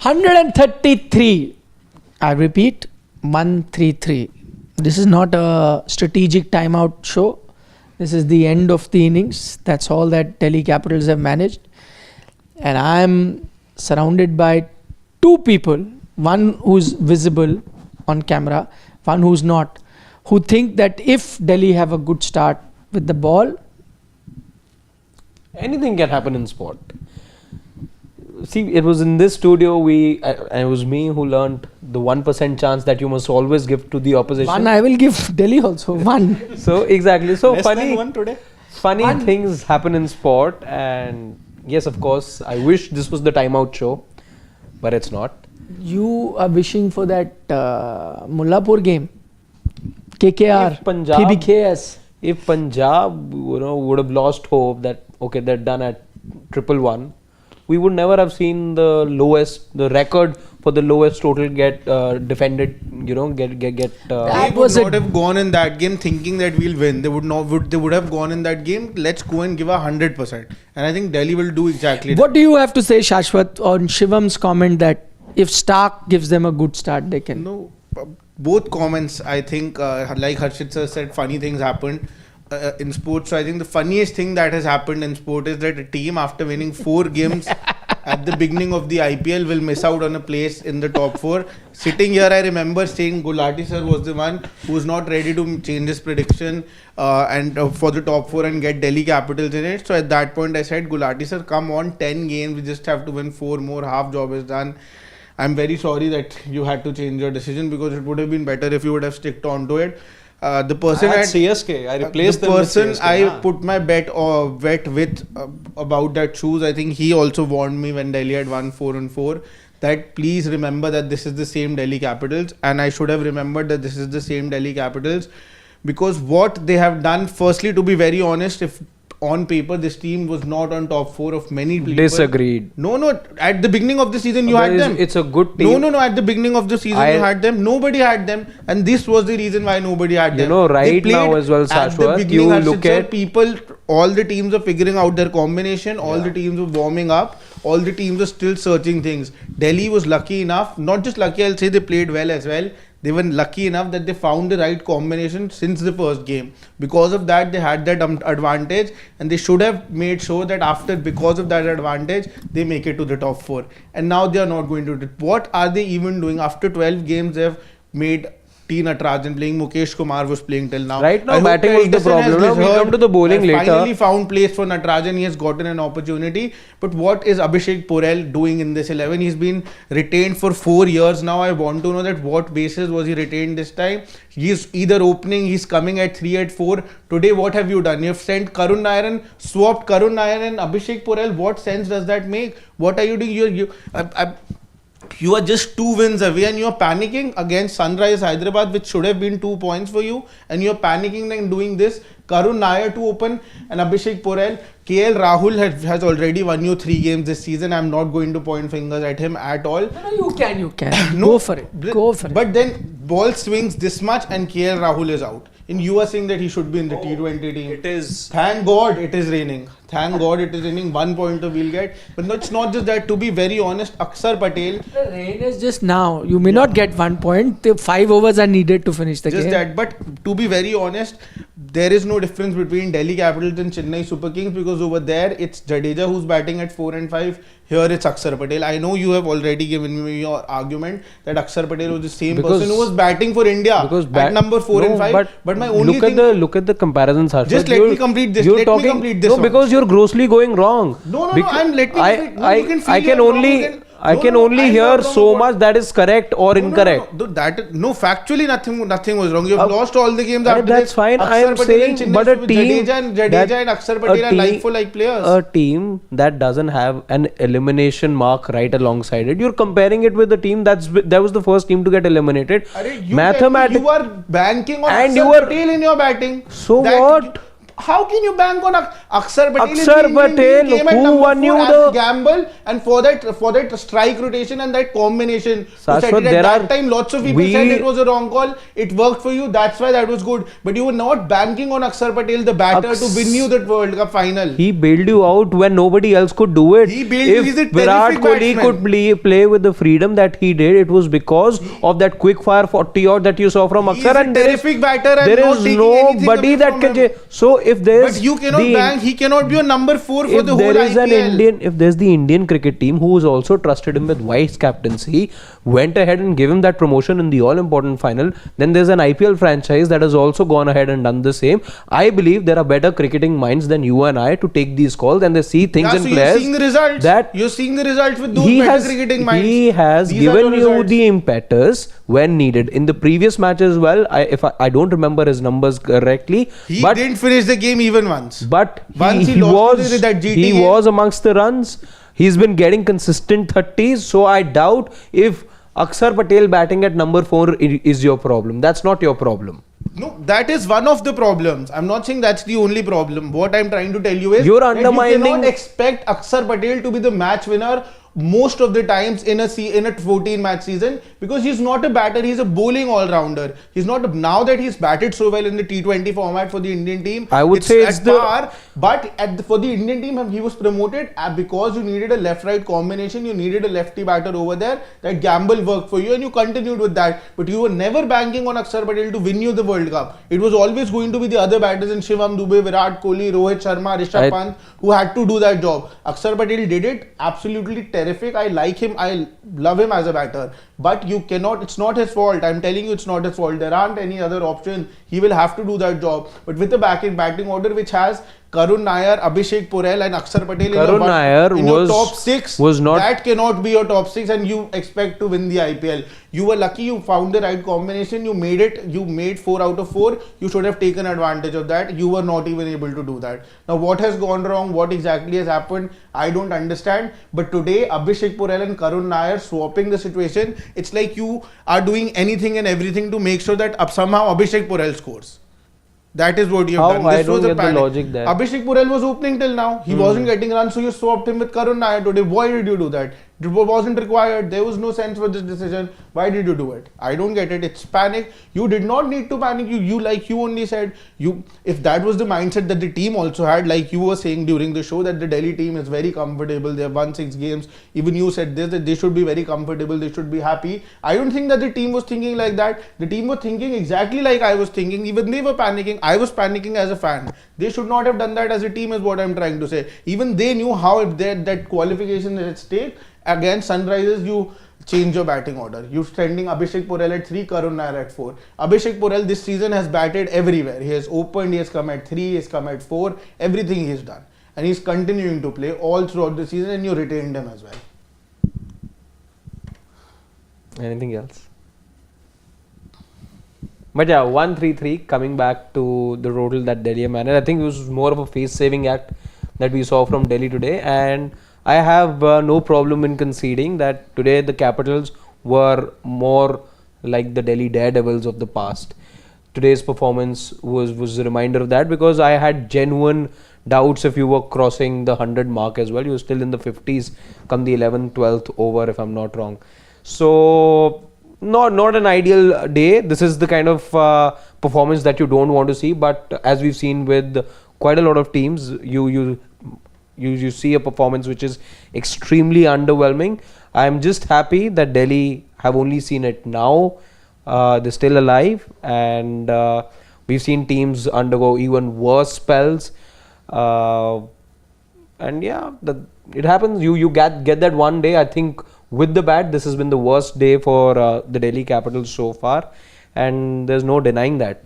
133. I repeat, 133. This is not a strategic timeout show. This is the end of the innings. That's all that Delhi Capitals have managed. And I'm surrounded by two people, one who's visible on camera, one who's not, who think that if Delhi have a good start with the ball, anything can happen in sport. See, it was in this studio it was me who learned the 1% chance that you must always give to the opposition. one I will give Delhi also, one. So exactly. So Less funny. than one today. Funny things happen in sport, and yes, of course, I wish this was the timeout show, but it's not. You are wishing for that Mullapur game, KKR, If Punjab- PBKS. If Punjab, would have lost hope that okay, they're done at 111, we would never have seen the record for the lowest total get defended. That They would was not have gone in that game thinking that we'll win. They would have gone in that game. Let's go and give 100%. And I think Delhi will do exactly that. What do you have to say, Shashwat, on Shivam's comment that if Stark gives them a good start, they can? No, both comments. I think, like Harshit sir said, funny things happened in sports. So I think the funniest thing that has happened in sport is that a team after winning 4 games at the beginning of the IPL will miss out on a place in the top 4. Sitting here, I remember saying Gulati sir was the one who was not ready to change his prediction and for the top 4 and get Delhi Capitals in it. So at that point, I said, Gulati sir, come on, 10 games, we just have to win 4 more, half job is done. I'm very sorry that you had to change your decision because it would have been better if you would have sticked on to it. The person I had CSK. I replaced them with CSK. I put my bet with about that shoes. I think he also warned me when Delhi had won 4-4 that please remember that this is the same Delhi Capitals, and I should have remembered that this is the same Delhi Capitals because what they have done. Firstly, to be very honest, if on paper this team was not on top 4 of many people. Disagreed. No. At the beginning of the season, you had them. It's a good team. No. At the beginning of the season, you had them. Nobody had them, and this was the reason why nobody had them. Right now as well, Shashwat, you look at people. All the teams are figuring out their combination. All the teams are warming up. All the teams are still searching things. Delhi was lucky enough. Not just lucky, I'll say they played well as well. They were lucky enough that they found the right combination since the first game. Because of that, they had that advantage, and they should have made sure that because of that advantage, they make it to the top 4. And now they are not going to do it. What are they even doing? After 12 games, they have made T. Natarajan playing. Mukesh Kumar was playing till now. Right now, batting was the problem. We come to the bowling later. Finally found place for Natarajan. He has gotten an opportunity. But what is Abhishek Porel doing in this 11? He's been retained for 4 years now. I want to know that what basis was he retained this time? He's either opening, he's coming at 3 at 4. Today, what have you done? You've sent Karun Nair, swapped Karun Nair and Abhishek Porel. What sense does that make? What are you doing? You are just 2 wins away and you are panicking against Sunrise Hyderabad, which should have been 2 points for you, and you are panicking and doing this. Karun Nair to open and Abhishek Porel. KL Rahul has already won you 3 games this season. I'm not going to point fingers at him at all. No, you can. Go for it. But then ball swings this much and KL Rahul is out. And you are saying that he should be in the T20 team. It is. Thank God it is raining. 1 point we'll get. But it's not just that. To be very honest, Akshar Patel. The rain is just now. You may not get 1 point. The 5 overs are needed to finish the game. Just that. But to be very honest, there is no difference between Delhi Capitals and Chennai Super Kings because over there it's Jadeja who's batting at 4 and 5. Here it's Akshar Patel. I know you have already given me your argument that Akshar Patel was the same person who was batting for India at number 4 and 5. But my only look at the comparisons, Harshit. Just let me complete this. No, because you're grossly going wrong. No. I can only hear so much that is correct or incorrect. Factually nothing was wrong. You have lost all the games after that's fine. I am saying, but a team Jadeja and Akshar Patel are like for like players. A team that doesn't have an elimination mark right alongside it. You're comparing it with the team that was the first team to get eliminated. You are banking on Akshar Patel in your batting. So what? How can you bank on Akshar Patel? Akshar Patel, He came at who number won 4 you as the- a gamble, and for that strike rotation and that combination, Shashwat, you said it there at that are- time. Lots of people said it was a wrong call. It worked for you. That's why that was good. But you were not banking on Akshar Patel, the batter, to win you that World Cup final. He bailed you out when nobody else could do it. He bailed you. If He's a Virat terrific Kohli batsman. could play with the freedom that he did, it was because of that quick fire 40 odd that you saw from He's Akshar. a And there is terrific batter and there not is taking anything nobody away that from can him. change. So if there's But you cannot the- bank. He cannot be a number 4 for if the whole there is IPL. if there's the Indian cricket team who has also trusted him with vice captaincy, went ahead and gave him that promotion in the all important final, then there's an IPL franchise that has also gone ahead and done the same. I believe there are better cricketing minds than you and I to take these calls, and they see things Yeah, in so players. you're seeing the results. That You're seeing the results with those he better has cricketing minds. he has These are given the you results. the impetus when needed in the previous match as well. I don't remember his numbers correctly, He but didn't finish the game even once. but Once he he lost was to that GT he game. was amongst the runs. He's been getting consistent 30s, so I doubt if Akshar Patel batting at number 4 is your problem. That's not your problem. No, that is one of the problems. I'm not saying that's the only problem. What I'm trying to tell you is You're that undermining- you cannot expect Akshar Patel to be the match winner most of the times in a 14 match season, because he's not a batter, he's a bowling all-rounder. He's not now that he's batted so well in the T20 format for the Indian team. I would say it's at the- par, but for the Indian team he was promoted because you needed a left-right combination, you needed a lefty batter over there. That gamble worked for you and you continued with that, but you were never banking on Akshar Patel to win you the World Cup. It was always going to be the other batters in Shivam Dube, Virat Kohli, Rohit Sharma, Rishabh Pant, who had to do that job. Akshar Patel did it absolutely terrific. I like him, I love him as a batter, but you cannot, it's not his fault. I'm telling you, it's not his fault. There aren't any other option. He will have to do that job. But with the batting order which has Karun Nair, Abhishek Porel and Akshar Patel Karun Nair in your was- top 6, was not- that cannot be your top 6 and you expect to win the IPL. You were lucky, you found the right combination, you made 4 out of 4. You should have taken advantage of that. You were not even able to do that. Now what has gone wrong, what exactly has happened, I don't understand. But today Abhishek Porel and Karun Nair swapping the situation, it's like you are doing anything and everything to make sure that somehow Abhishek Porel scores. That is what you have How? done. I This don't was a get the panic. logic there. Abhishek Porel was opening till now. He wasn't getting runs, so you swapped him with Karun Nair today. Why did you do that? It wasn't required. There was no sense for this decision. Why did you do it? I don't get it. It's panic. You did not need to panic. You only said if that was the mindset that the team also had, like you were saying during the show, that the Delhi team is very comfortable. They have won 6 games. Even you said this, that they should be very comfortable. They should be happy. I don't think that the team was thinking like that. The team was thinking exactly like I was thinking. Even they were panicking. I was panicking as a fan. They should not have done that as a team, is what I'm trying to say. Even they knew how if that qualification is at stake. Against Sunrisers, you change your batting order. You're sending Abhishek Porel at 3, Karun Nair at 4. Abhishek Porel this season has batted everywhere. He has opened, he has come at 3, he has come at 4, everything he has done. And he's continuing to play all throughout the season, and you retained him as well. Anything else? But yeah, 1-3-3, coming back to the total that Delhi managed. I think it was more of a face-saving act that we saw from Delhi today, and I have no problem in conceding that today the Capitals were more like the Delhi Daredevils of the past. Today's performance was a reminder of that, because I had genuine doubts if you were crossing the 100 mark as well. You were still in the 50s come the 11th, 12th over, if I'm not wrong. So not an ideal day. This is the kind of performance that you don't want to see, but as we've seen with quite a lot of teams, you see a performance which is extremely underwhelming. I'm just happy that Delhi have only seen it now. They're still alive, and we've seen teams undergo even worse spells. And yeah, it happens. You get that one day. I think with the bat, this has been the worst day for the Delhi Capitals so far, and there's no denying that.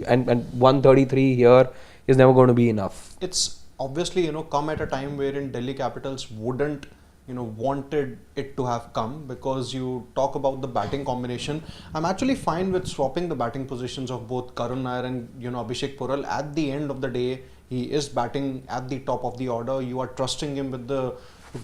And 133 here is never going to be enough. It's obviously, come at a time wherein Delhi Capitals wouldn't, wanted it to have come, because you talk about the batting combination. I'm actually fine with swapping the batting positions of both Karun Nair and, Abhishek Porel. At the end of the day, he is batting at the top of the order. You are trusting him to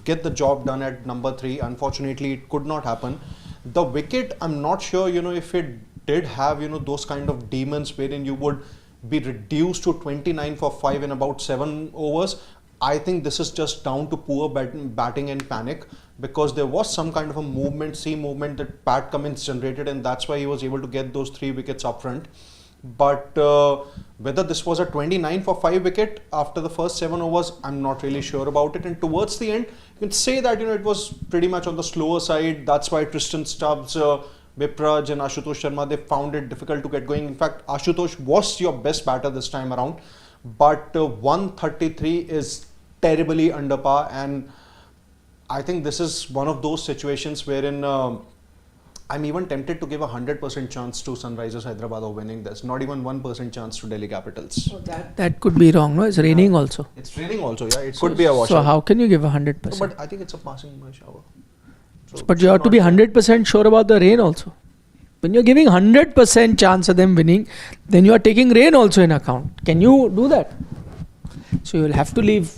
get the job done at number 3. Unfortunately, it could not happen. The wicket, I'm not sure, if it did have, those kind of demons wherein you would be reduced to 29 for 5 in about 7 overs. I think this is just down to poor batting and panic, because there was some kind of a movement that Pat Cummins generated, and that's why he was able to get those 3 wickets up front. But whether this was a 29 for 5 wicket after the first 7 overs, I'm not really sure about it. And towards the end, you can say that it was pretty much on the slower side. That's why Tristan Stubbs, Vipraj and Ashutosh Sharma, they found it difficult to get going. In fact, Ashutosh was your best batter this time around, but 133 is terribly under par, and I think this is one of those situations wherein I'm even tempted to give 100% chance to Sunrisers Hyderabad of winning this. Not even 1% chance to Delhi Capitals. So that could be wrong, no? It's raining also. It's raining also, yeah. It could be a washout. So how can you give 100%? No, but I think it's a passing shower. So but you have to be 100% sure about the rain also. When you're giving 100% chance of them winning, then you are taking rain also in account. Can you do that? So you will have to leave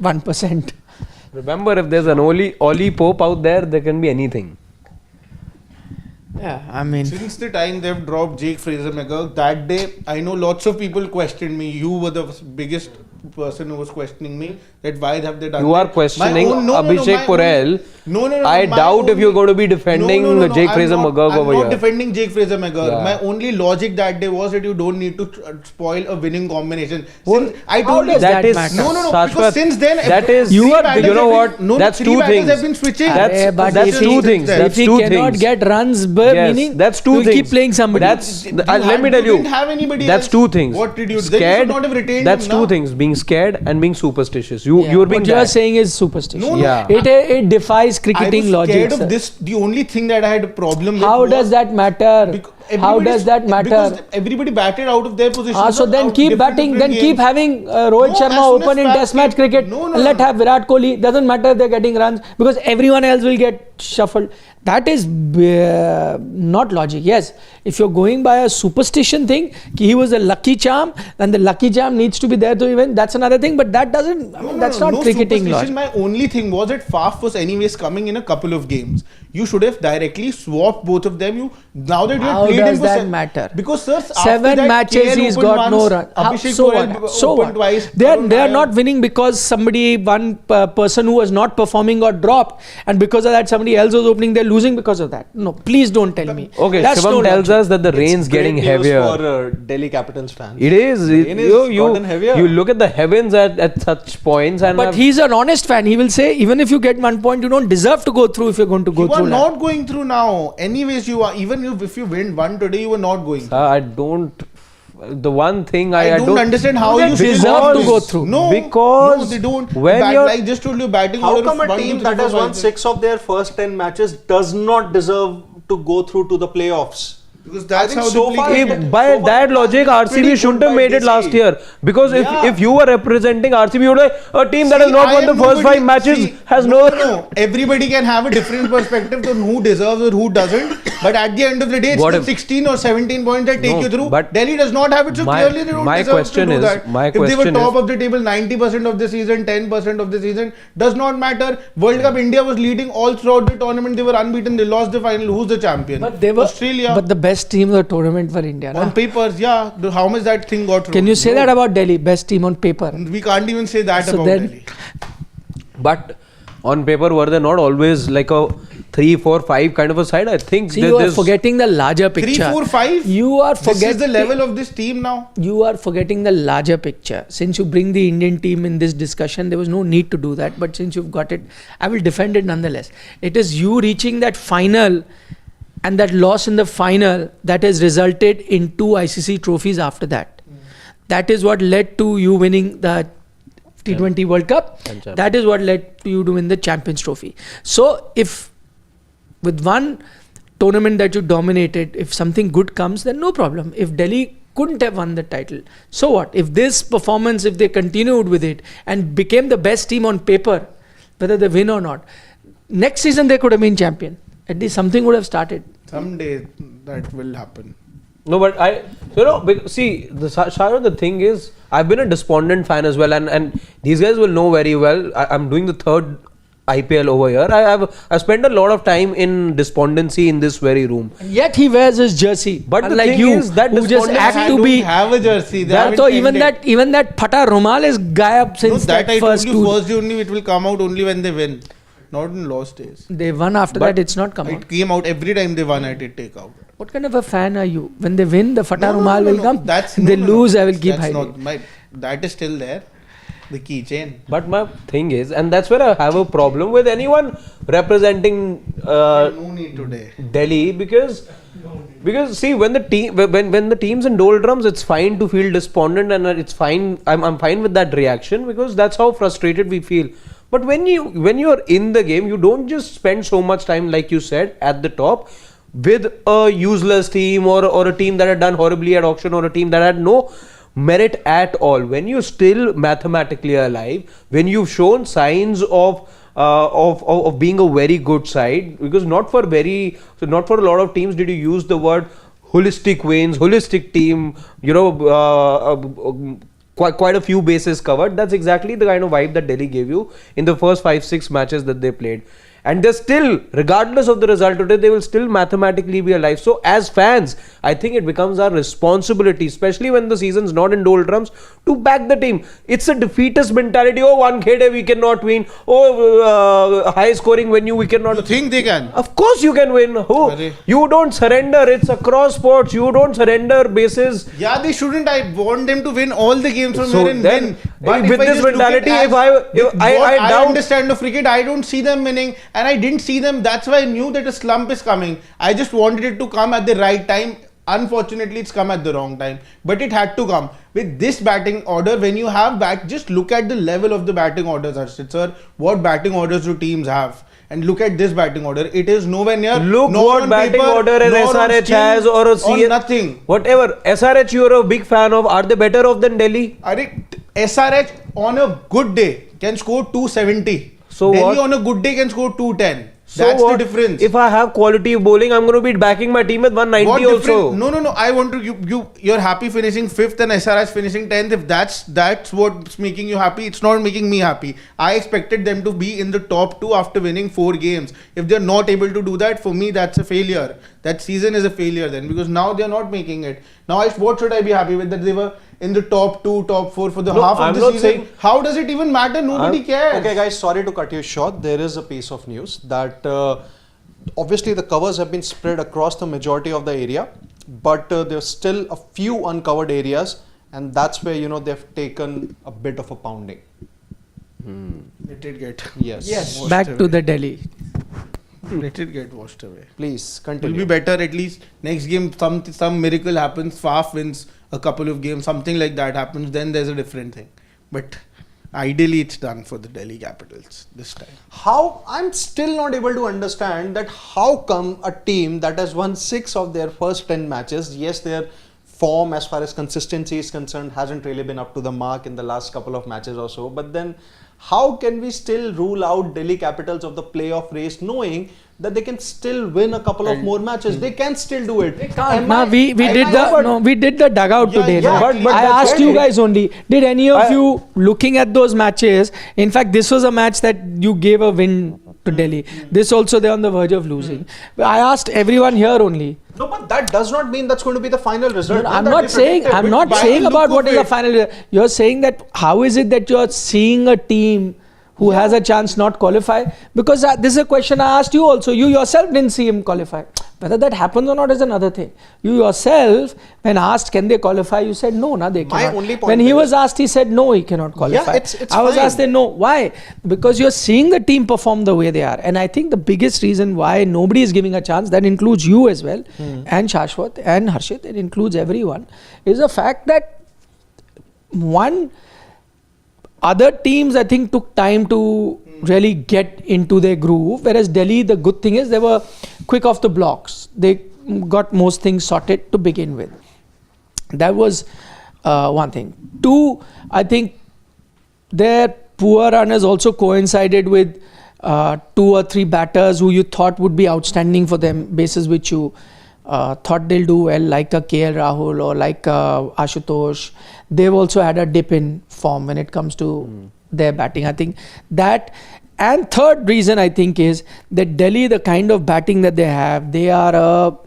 1%. Remember, if there's an Ollie Pope out there, there can be anything. Yeah, I mean, Since the time they've dropped Jake Fraser-McGurk, that day, I know lots of people questioned me. You were the biggest person who was questioning me that why have they done You are that? questioning Abhishek Purell. No, I doubt if you're going to be defending Jake Fraser-McGurk over I'm here. not defending Jake Fraser-McGurk. Yeah. My only logic that day was that you don't need to spoil a winning combination. Well, Since I how told you does that is matter? No, Shashwat, because since then that is three you batters know have what? been- no, That's three two batters things. have been switching. That's if two he- things. That's If he two cannot things. get runs, Yes, meaning that's two you things. keep playing somebody. Let me tell you. didn't have anybody That's else. two things. What did you? Then you Scared. should not have retained That's him two now. things. Being scared and being superstitious. Yeah, You're being what you are that. saying is superstition. No, no. Yeah. It defies cricketing I was logic. scared sir. of this. The only thing that I had a problem with How was does that matter? How does that matter? Because everybody batted out of their position. So then keep batting, then keep having Rohit No, Sharma as soon open as in Pat test match keep- cricket. No, no, and let no. have Virat Kohli. Doesn't matter if they're getting runs because everyone else will get shuffled. That is not logic. Yes, if you're going by a superstition thing, he was a lucky charm, and the lucky charm needs to be there to even. That's another thing. But that doesn't. That's not cricketing superstition. logic. My only thing was that Faf was anyways coming in a couple of games. You should have directly swapped both of them. Now that you have How played does him for that matter? Because sir, after 7 that, matches KL he's opened got no once, run. Abhishek So Purell what? So opened what? twice. They Varun are Nair. not winning because one person who was not performing got dropped, and because of that somebody else was opening. They're losing because of that. No, please don't tell me. Okay, That's Shivam no tells logic. us that the rain's getting Great news heavier. for Delhi Capitals fans. It is. Rain is gotten heavier. You look at the heavens at such points, and But he's an honest fan. He will say, even if you get 1 point, you don't deserve to go through if you're going to go You are through. not going through now. Anyways, you are. Even if you win one today, you are not going. I don't. The one thing I don't understand how you deserve to go through. No, Because no, they don't. when you're- like just told you, batting How order come of a 1, team 2, 3, that 4, has 5, won 6 of their first 10 matches does not deserve to go through to the playoffs? Because that's think how so they far play. it- If by so far that it logic, has been RCB pretty shouldn't good have by made it DC. last year. Because Yeah. if you were representing RCB, you would like a team that has See, not I won the am first nobody- 5 matches see, has no. Everybody can have a different perspective on who deserves or who doesn't. But at the end of the day, it's What the if- 16 or 17 points that take No, you through. but Delhi does not have it, so my- clearly they don't my deserve question to do is- that. my If they were question top is- of the table 90% of the season, 10% of the season, does not matter. World Cup India was leading all throughout the tournament. They were unbeaten. They lost the final. Who's the champion? But they were Australia. But the best team of the tournament for India. on Na? papers, yeah. How much that thing got wrong? Can you say that about Delhi? Best team on paper. We can't even say that So about then- Delhi. But on paper, were they not always like a 3, 4, 5 kind of a side? I think See, that you are there's- forgetting the larger 3, picture. 4, 5. You are This is forgetting the level of this team now. You are forgetting the larger picture. Since you bring the Indian team in this discussion, there was no need to do that. But since you've got it, I will defend it nonetheless. It is you reaching that final and that loss in the final that has resulted in 2 ICC trophies after that. That is what led to you winning the T20 World Cup. And That is what led to you to win the Champions Trophy. So if with one tournament that you dominated, if something good comes, then no problem. If Delhi couldn't have won the title, so what? If this performance, if they continued with it and became the best team on paper, whether they win or not, next season they could have been champion. At least something would have started. Someday that will happen. No, but see, the thing is, I've been a despondent fan as well, and these guys will know very well. I'm doing the third IPL over here. I've spent a lot of time in despondency in this very room. And yet he wears his jersey. But the unlike thing you, is that who just despondency- act I to don't be. have a jersey. They That, haven't so sent it. even that Phata Rumal is gayab No, since that I told first you two. first only it will come out only when they win. Not in lost days. They won after But that. It's not come out. It came out every time they won at it take out. What kind of a fan are you? When they win, the Phata No, Rumal will come. That's, they lose, I will keep that's hiding. not my, that is still there. The keychain. But my thing is, and that's where I have a problem with anyone representing No need today. Delhi because see when the team when the team's in doldrums, it's fine to feel despondent and it's fine. I'm fine with that reaction because that's how frustrated we feel. But when you're in the game, you don't just spend so much time, like you said, at the top with a useless team or a team that had done horribly at auction or a team that had no merit at all. When you're still mathematically alive, when you've shown signs of being a very good side, because not for a lot of teams did you use the word holistic wins, holistic team, quite a few bases covered. That's exactly the kind of vibe that Delhi gave you in the first 5-6 matches that they played. And they're still, regardless of the result today, they will still mathematically be alive. So as fans, I think it becomes our responsibility, especially when the season's not in doldrums, to back the team. It's a defeatist mentality. Oh, one khede, we cannot win. Oh, high scoring venue, we cannot. You think they can? Of course you can win. You don't surrender. It's across sports. You don't surrender bases. Yeah, they shouldn't. I want them to win all the games from So here and then, win. But with if I this just look mentality, at I doubt- understand of cricket, I don't see them winning, and I didn't see them. That's why I knew that a slump is coming. I just wanted it to come at the right time. Unfortunately, it's come at the wrong time, but it had to come. With this batting order, when you have just look at the level of the batting orders, Harshit sir. What batting orders do teams have? And look at this batting order. It is nowhere near. Look nor what on batting paper, order as nor on SRH skill, has or a or CS. nothing. Whatever. SRH you're a big fan of. Are they better off than Delhi? SRH on a good day can score 270. So Delhi what? on a good day can score 210. So That's what? the difference. If I have quality bowling, I'm going to be backing my team with 190 What also. difference? No. I want to you're happy finishing 5th and SRH finishing 10th. If that's what's making you happy, it's not making me happy. I expected them to be in the top 2 after winning 4 games. If they're not able to do that, for me that's a failure. That season is a failure then, because now they're not making it. Now what should I be happy with? That they were in the top 2, top 4 for the No, half of I'm the not season. saying- How does it even matter? Nobody cares. Okay, guys, sorry to cut you short. There is a piece of news that obviously the covers have been spread across the majority of the area, but there's still a few uncovered areas, and that's where they've taken a bit of a pounding. Let it get. Yes. Washed Back to away. the Delhi. Let it get washed away. Please Will continue. be better at least next game. Some miracle happens. Faf wins a couple of games. Something like that happens. Then there's a different thing. But ideally, it's done for the Delhi Capitals this time. How I'm still not able to understand that how come a team that has won 6 of their first 10 matches, yes, their form as far as consistency is concerned hasn't really been up to the mark in the last couple of matches or so, but then how can we still rule out Delhi Capitals of the playoff race knowing that they can still win a couple of more matches? They can still do it. We did the dugout Yeah, today. yeah, no? but I that's asked you right. guys only. Did any of you looking at those matches? In fact, this was a match that you gave a win to Delhi. This also they're on the verge of losing. But I asked everyone here only. No, but that does not mean that's going to be the final result. I'm that not we saying. predicted. I'm not by saying the about look what of is the it. final. You're saying that how is it that you're seeing a team who has a chance not qualify? Because this is a question I asked you also. You yourself didn't see him qualify. Whether that happens or not is another thing. You yourself, when asked can they qualify, you said no, they My cannot. only point When he is- was asked, he said no, he cannot qualify. it's I was fine. asked, then no. Why? Because you're seeing the team perform the way they are. And I think the biggest reason why nobody is giving a chance, that includes you as well, and Shashwat and Harshit, it includes everyone, is the fact that other teams I think took time to really get into their groove, whereas Delhi, the good thing is they were quick off the blocks. They got most things sorted to begin with. That was one thing. 2, I think their poor run has also coincided with 2 or 3 batters who you thought would be outstanding for them, basis which you thought they'll do well, like a KL Rahul or like Ashutosh. They've also had a dip in form when it comes to their batting. I think that, And third reason I think is that Delhi, the kind of batting that they have, they are a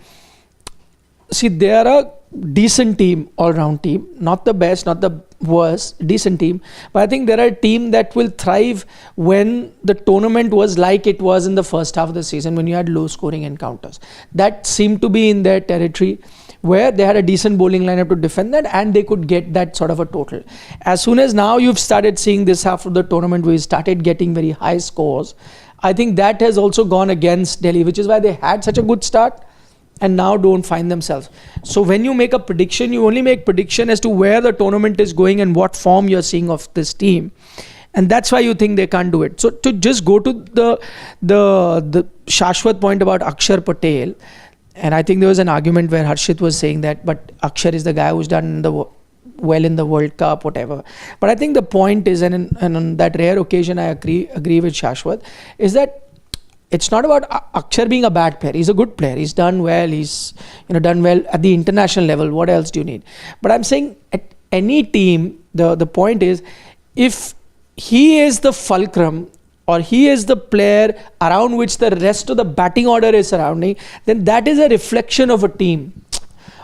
decent team, all-round team, not the best, not the worst, decent team. But I think they're a team that will thrive when the tournament was like it was in the first half of the season, when you had low-scoring encounters. That seemed to be in their territory, where they had a decent bowling lineup to defend that, and they could get that sort of a total. As soon as now you've started seeing this half of the tournament where you started getting very high scores, I think that has also gone against Delhi, which is why they had such a good start and now don't find themselves. So when you make a prediction, you only make prediction as to where the tournament is going and what form you're seeing of this team. And that's why you think they can't do it. So to just go to the Shashwat point about Akshar Patel, and I think there was an argument where Harshit was saying that, but Akshar is the guy who's done well in the World Cup, whatever. But I think the point is, and on that rare occasion I agree with Shashwat, is that it's not about Akshar being a bad player. He's a good player. He's done well. He's done well at the international level. What else do you need? But I'm saying at any team, the point is, if he is the fulcrum, or he is the player around which the rest of the batting order is surrounding, then that is a reflection of a team,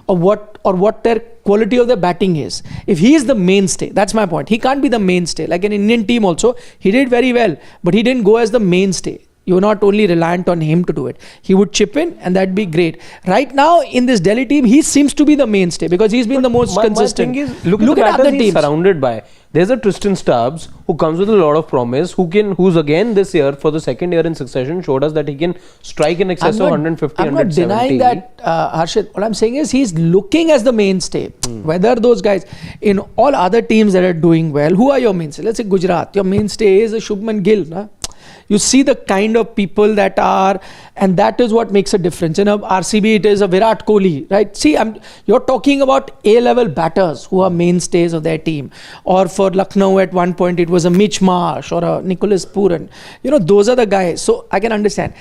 or what their quality of the batting is. If he is the mainstay, that's my point. He can't be the mainstay. Like an Indian team also, he did very well, but he didn't go as the mainstay. You're not only reliant on him to do it. He would chip in, and that'd be great. Right now in this Delhi team, he seems to be the mainstay because he's been the most consistent. My thing is, look at the batters he's surrounded by. There's a Tristan Stubbs who comes with a lot of promise, who's again this year, for the second year in succession, showed us that he can strike in excess of 150, 170. I'm not denying that, Harshit. What I'm saying is he's looking as the mainstay. Whether those guys in all other teams that are doing well, who are your mainstay? Let's say Gujarat, your mainstay is a Shubman Gill, na? You see the kind of people that are, and that is what makes a difference. In a RCB, it is a Virat Kohli, right? See, you're talking about A-level batters who are mainstays of their team. Or for Lucknow at one point, it was a Mitch Marsh or a Nicholas Pooran. Those are the guys. So I can understand.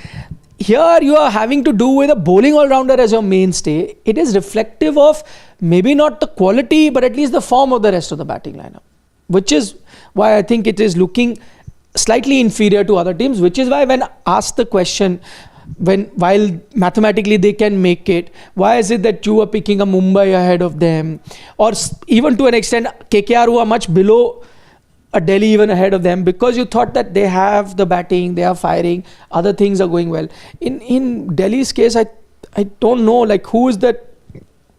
Here you are having to do with a bowling all-rounder as your mainstay. It is reflective of maybe not the quality, but at least the form of the rest of the batting lineup. Which is why I think it is looking slightly inferior to other teams, which is why when asked the question, while mathematically they can make it, why is it that you are picking a Mumbai ahead of them, or even to an extent KKR, who are much below a Delhi even ahead of them, because you thought that they have the batting, they are firing, other things are going well. In Delhi's case, I don't know, like, who is that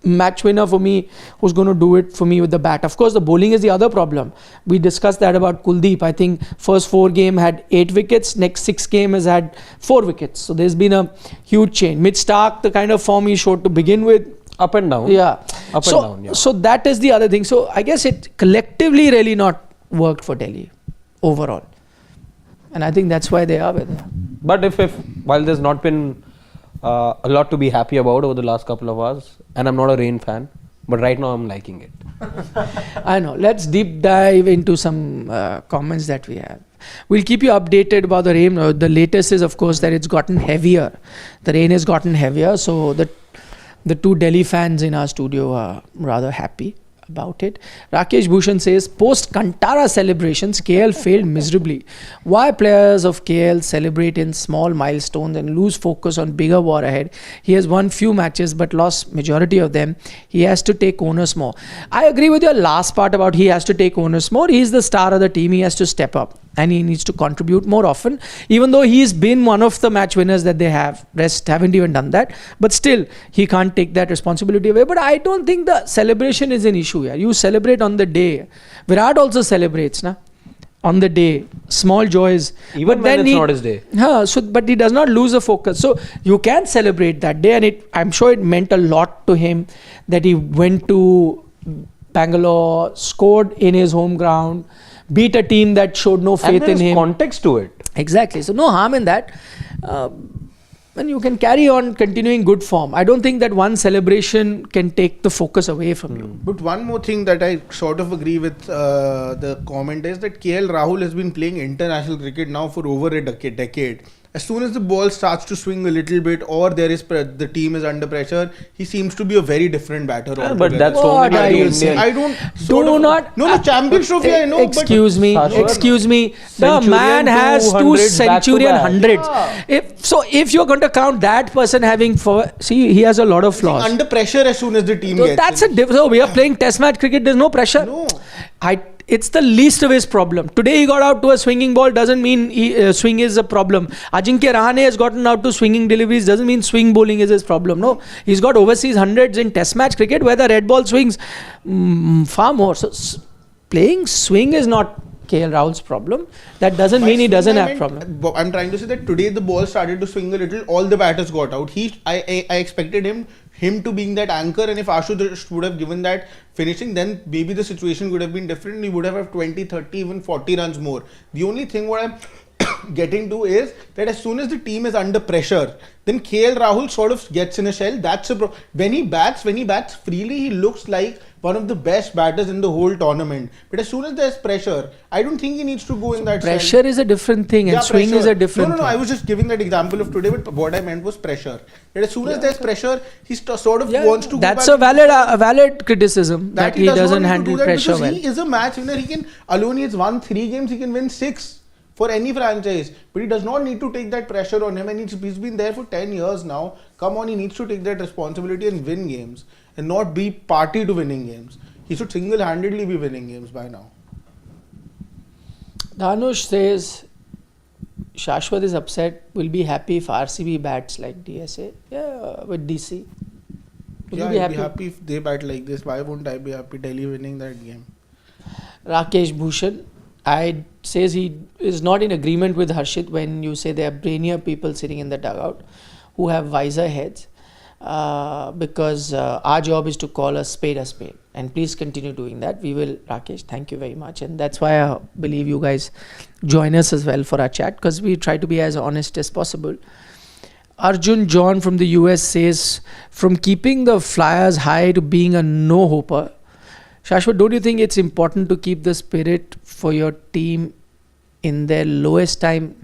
match winner for me who's going to do it for me with the bat. Of course, the bowling is the other problem. We discussed that about Kuldeep. I think first 4 games had 8 wickets, next 6 games has had 4 wickets. So there's been a huge change. Mitch Stark, the kind of form he showed to begin with, up and down. Yeah. Up and down, yeah. So that is the other thing. So I guess it collectively really not worked for Delhi overall. And I think that's why they are where they are. But while there's not been a lot to be happy about over the last couple of hours, and I'm not a rain fan, but right now I'm liking it. I know. Let's deep dive into some comments that we have. We'll keep you updated about the rain. The latest is, of course, that it's gotten heavier. The rain has gotten heavier, so the 2 Delhi fans in our studio are rather happy about it. Rakesh Bhushan says, post Kantara celebrations, KL failed miserably. Why players of KL celebrate in small milestones and lose focus on bigger war ahead? He has won few matches but lost majority of them. He has to take onus more. I agree with your last part about he has to take onus more. He is the star of the team. He has to step up and he needs to contribute more often, even though he's been one of the match winners that they have. Rest haven't even done that, but still he can't take that responsibility away. But I don't think the celebration is an issue here. You celebrate on the day. Virat also celebrates on the day, small joys, even when it's not his day. But he does not lose the focus. So you can celebrate that day, and I'm sure it meant a lot to him that he went to Bangalore, scored in his home ground, beat a team that showed no faith in him. And there's context to it. Exactly. So no harm in that. And you can carry on continuing good form. I don't think that one celebration can take the focus away from you. But one more thing that I sort of agree with the comment is that KL Rahul has been playing international cricket now for over a decade. As soon as the ball starts to swing a little bit, or the team is under pressure, he seems to be a very different batter. But altogether. that's What only are the you Indian. saying? I don't. Do not. No, Champions Trophy. I know. Excuse me. Shashwat, Excuse me. The Centurion, man has 2 200s back to centurion back. hundreds. If you're going to count that person having he has a lot of flaws. Under pressure as soon as the team So gets that's in. so we are playing test match cricket. There's no pressure. No. It's the least of his problem. Today he got out to a swinging ball doesn't mean swing is a problem. Ajinkya Rahane has gotten out to swinging deliveries doesn't mean swing bowling is his problem. No, he's got overseas hundreds in test match cricket where the red ball swings far more. So playing swing is not KL Rahul's problem. That doesn't mean he doesn't have problem. I'm trying to say that today the ball started to swing a little. All the batters got out. I expected him to being that anchor, and if Ashutosh would have given that finishing, then maybe the situation would have been different. He would have 20, 30, even 40 runs more. The only thing what I'm getting to is that as soon as the team is under pressure, then KL Rahul sort of gets in a shell. That's when he bats freely, he looks like one of the best batters in the whole tournament. But as soon as there's pressure, I don't think he needs to go in that shell. Pressure is a different thing and swing is a different thing. No, I was just giving that example of today, but what I meant was pressure. That as soon as there's pressure, he sort of wants to go that's back. a valid criticism that he doesn't handle pressure well. He is a match winner. Alone he has won 3 games, he can win 6 for any franchise. But he does not need to take that pressure on him, and he's been there for 10 years now. Come on, he needs to take that responsibility and win games and not be party to winning games. He should single-handedly be winning games by now. Dhanush says Shashwat is upset, will be happy if RCB bats like DSA. Yeah, with DC. Will you Yeah, be I'd happy? be happy if they bat like this. Why won't I be happy Delhi winning that game? Rakesh Bhushan, says he is not in agreement with Harshit when you say there are brainier people sitting in the dugout who have wiser heads. Because our job is to call a spade, and please continue doing that. We will, Rakesh, thank you very much, and that's why I believe you guys join us as well for our chat, because we try to be as honest as possible. Arjun John from the US says, from keeping the Flyers high to being a no-hoper, Shashwat, don't you think it's important to keep the spirit for your team in their lowest time?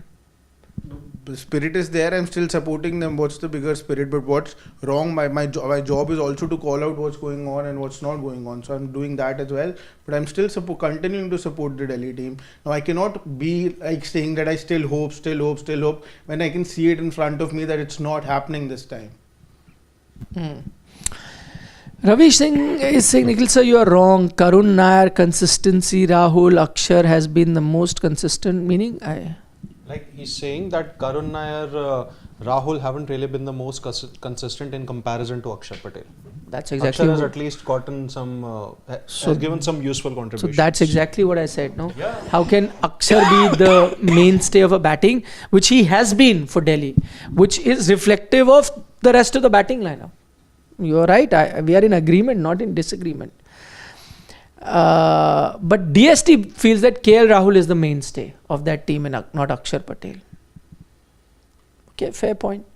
The spirit is there. I'm still supporting them. What's the bigger spirit? But what's wrong? My job is also to call out what's going on and what's not going on. So I'm doing that as well. But I'm still continuing to support the Delhi team. Now I cannot be like saying that I still hope when I can see it in front of me that it's not happening this time. Ravi Singh is saying, Nikhil sir, you are wrong. Karun Nair, consistency, Rahul, Akshar has been the most consistent. Meaning, Like he's saying that Karun Nair, Rahul haven't really been the most consistent in comparison to Akshar Patel. that's exactly Akshar has what, at least gotten some, has given some useful so contributions. that's exactly what I said. No, how can Akshar be the mainstay of a batting, which he has been for Delhi, which is reflective of the rest of the batting lineup. You are right. We are in agreement, not in disagreement. But DST feels that KL Rahul is the mainstay of that team and not Akshar Patel. Okay, fair point.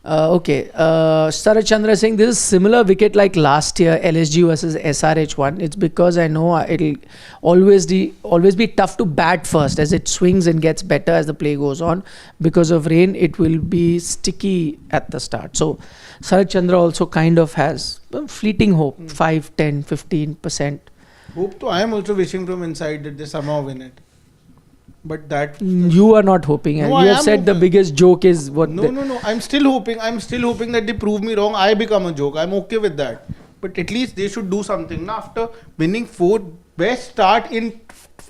Saraj Chandra saying this is similar wicket like last year LSG versus SRH one. It's because I know it'll always be tough to bat first as it swings and gets better as the play goes on. Because of rain, it will be sticky at the start. So Saraj Chandra also kind of has fleeting hope, 5, 10, 15%. Hope to. I am also wishing from inside that they somehow win it. But that You are not hoping, and No, you I have am said the hoping. biggest joke is what. No. I'm still hoping that they prove me wrong. I become a joke. I'm okay with that. But at least they should do something. Now, after winning 4, best start in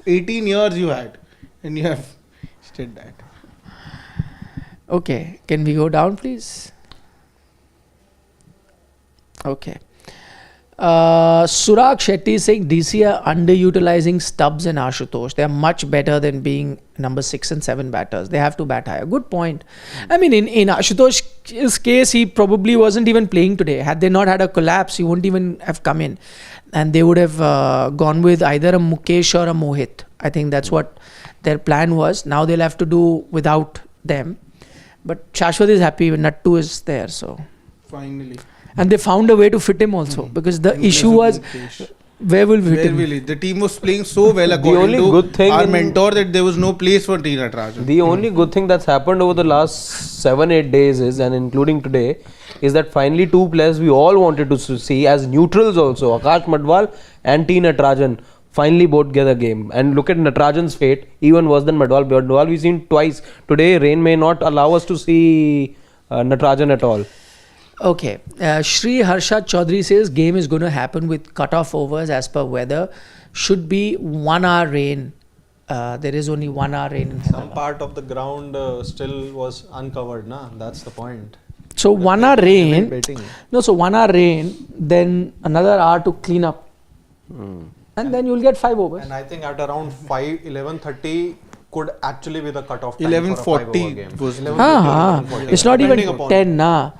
18 years you had, and you have did that. Okay, can we go down, please? Okay. Suraj Shetty is saying DC are underutilizing Stubbs and Ashutosh. They are much better than being number 6 and 7 batters. They have to bat higher. Good point. I mean, in Ashutosh's case, he probably wasn't even playing today. Had they not had a collapse, he wouldn't even have come in. And they would have gone with either a Mukesh or a Mohit. I think that's what their plan was. Now they'll have to do without them. But Shashwat is happy when Nattu is there. So Finally. and they found a way to fit him also because the issue was Where will we hit Where him? will he? The team was playing so well according only to good thing our in- mentor that there was no place for T. Natarajan. The only good thing that's happened over the last 7-8 days is, and including today, is that finally two players we all wanted to see as neutrals also, Akash Madwal and T. Natarajan, finally both get a game. And look at Natarajan's fate, even worse than Madwal. Madwal we've seen twice. Today rain may not allow us to see Natarajan at all. Okay. Shri Harshad Chaudhary says game is going to happen with cut-off overs as per weather. Should be 1 hour rain. There is only 1 hour rain in Some Hyderabad. part of the ground still was uncovered, na? That's the point. So 1 hour rain. Betting. No, so 1 hour rain, then another hour to clean up. And then you'll get 5 overs. And I think at around 11:30 could actually be the cutoff time for a 5-over 11:40 game. was- 11:40, 11:40. It's not even Depending upon- 10, nah.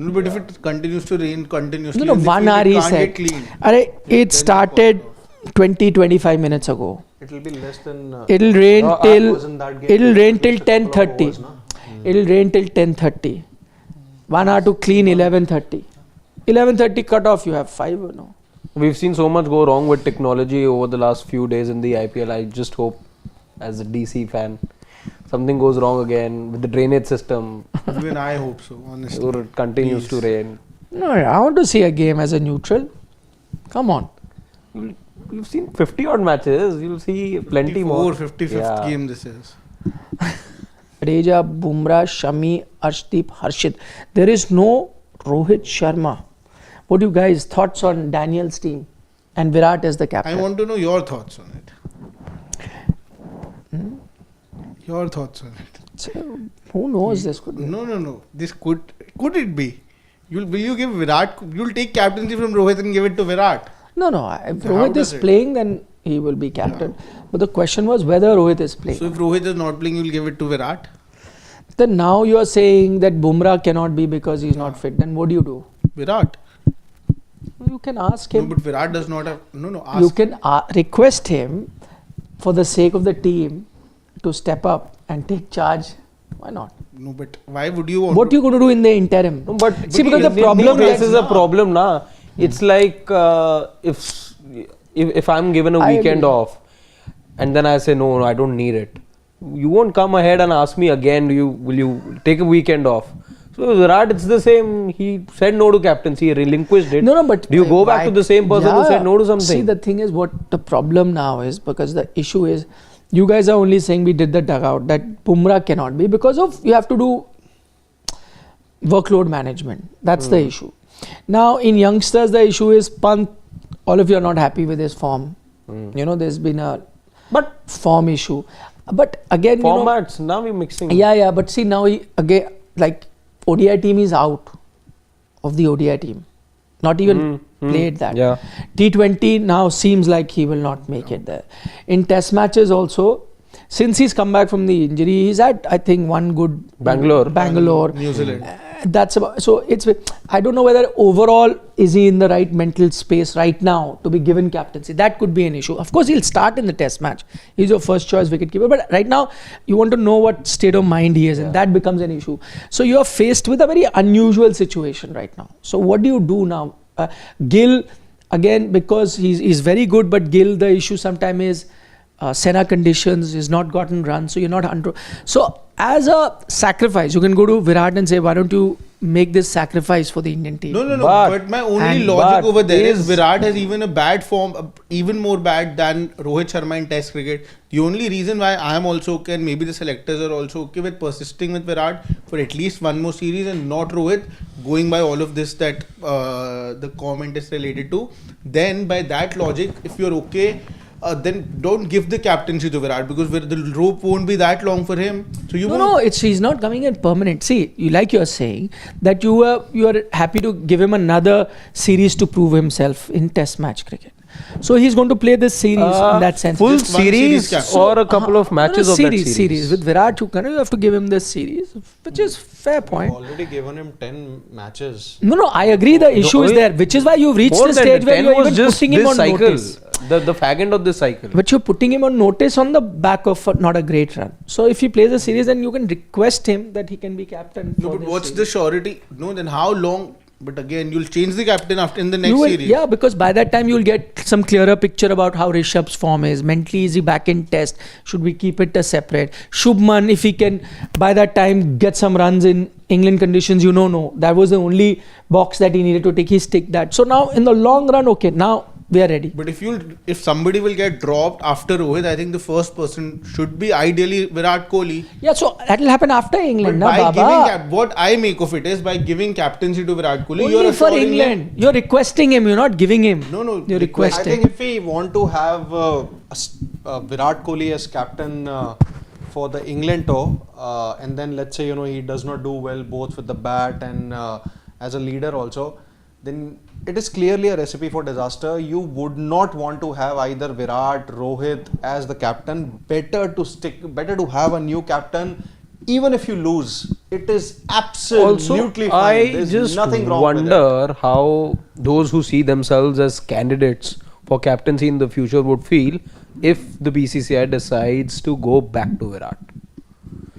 No, but if it continues to rain continuously, No, in the 1 field, hour it he can't said. get cleaned. It started 20-25 minutes ago. It will be less than. It'll rain No, I till was in that game. it'll rain till Just a couple of 10:30. hours, na? It'll rain till 10:30. 1 hour to clean 11:30. 11:30 cut off. You have 5 or no? We've seen so much go wrong with technology over the last few days in the IPL. I just hope, as a DC fan, something goes wrong again with the drainage system Even I hope so, honestly. or it continues to rain. No, I want to see a game as a neutral. Come on. You've seen 50 odd matches. You'll see plenty more. 55th Yeah. game this is. Reja, Bumrah, Shami, Arshdeep, Harshit. There is no Rohit Sharma. What do you guys thoughts on Daniel's team and Virat as the I captain? want to know your thoughts on it. Your thoughts on it. So, who knows this could be? No. This could it be? Will you give Virat? You'll take captaincy from Rohit and give it to Virat. No. If How Rohit does is it? playing, then he will be captain. But the question was whether Rohit is playing. So if Rohit is not playing, you'll give it to Virat. Then now you are saying that Bumrah cannot be because he's not fit. Then what do you do? Virat. You can ask No, him. but Virat does not have. No. You Ask. can request him for the sake of the team to step up and take charge. Why not? No, but why would you want? What are you going to do in the interim? No, but See, because the Indian problem race is- is a problem, na. It's like if I'm given a I weekend agree. off, and then I say no, I don't need it. You won't come ahead and ask me again. Will you take a weekend off? So Virat, it's the same. He said no to captaincy. He relinquished it. No, but do you go back why- to the same person who said no to something? See, the thing is, what the problem now is, because the issue is, you guys are only saying we did the dugout, that Bumrah cannot be because of you have to do workload management. That's the issue. Now, in youngsters, the issue is Pant. All of you are not happy with his form. You know, there's been a form issue. But again, Formats. Now we're mixing. Yeah. But see, now again, like ODI team is out of the ODI team. Not even played that. Yeah. T20 now seems like he will not make it there. In test matches also, since he's come back from the injury, he's had, I think, one good Bangalore. New Zealand. That's about, so it's, I don't know whether overall is he in the right mental space right now to be given captaincy. That could be an issue. Of course, he'll start in the test match. He's your first choice wicketkeeper. But right now, you want to know what state of mind he is in. That becomes an issue. So you are faced with a very unusual situation right now. So what do you do now? Gill, again, because he's very good, but Gill, the issue sometimes is Senna conditions, he's not gotten runs, so you're not under. So as a sacrifice, you can go to Virat and say, why don't you make this sacrifice for the Indian team? No. But my only logic over there is Virat has even a bad form, even more bad than Rohit Sharma in Test cricket. The only reason why I am also okay, and maybe the selectors are also okay with persisting with Virat for at least one more series and not Rohit, going by all of this that the comment is related to, then by that logic, if you're okay, then don't give the captaincy to Virat because the rope won't be that long for him. So you won't. He's not coming in permanent. See, you're saying that you are happy to give him another series to prove himself in Test match cricket. So he's going to play this series in that sense. Full Just one series series cap. or a couple of matches of that series. With Virat, you have to give him this series, which is fair point. You've already given him 10 matches. No, I agree. The issue is there, which is why you've reached More the than stage where 10 you're was even just putting him this on cycle. notice. The fag end of this cycle. But you're putting him on notice on the back of not a great run. So if he plays a series, then you can request him that he can be captain. No, but what's the surety? No, then how long? But again, you'll change the captain after in the next You will, series. yeah, because by that time you'll get some clearer picture about how Rishabh's form is. Mentally, is he back in test? Should we keep it a separate? Shubman, if he can by that time get some runs in England conditions, no. That was the only box that he needed to tick. He's ticked that. So now in the long run, okay, now we are ready. But if somebody will get dropped after Rohit, I think the first person should be ideally Virat Kohli. Yeah, so that will happen after England, But by na, Baba? what I make of it is by giving captaincy to Virat Kohli, Only for assuring England. You're requesting him, you're not giving him. No, You're I requesting. think if we want to have Virat Kohli as captain for the England tour, and then let's say he does not do well both with the bat and as a leader also, then it is clearly a recipe for disaster. You would not want to have either Virat, Rohit as the captain. Better to have a new captain. Even if you lose, it is absolutely fine. I There's just nothing wrong with it. wonder how those who see themselves as candidates for captaincy in the future would feel if the BCCI decides to go back to Virat.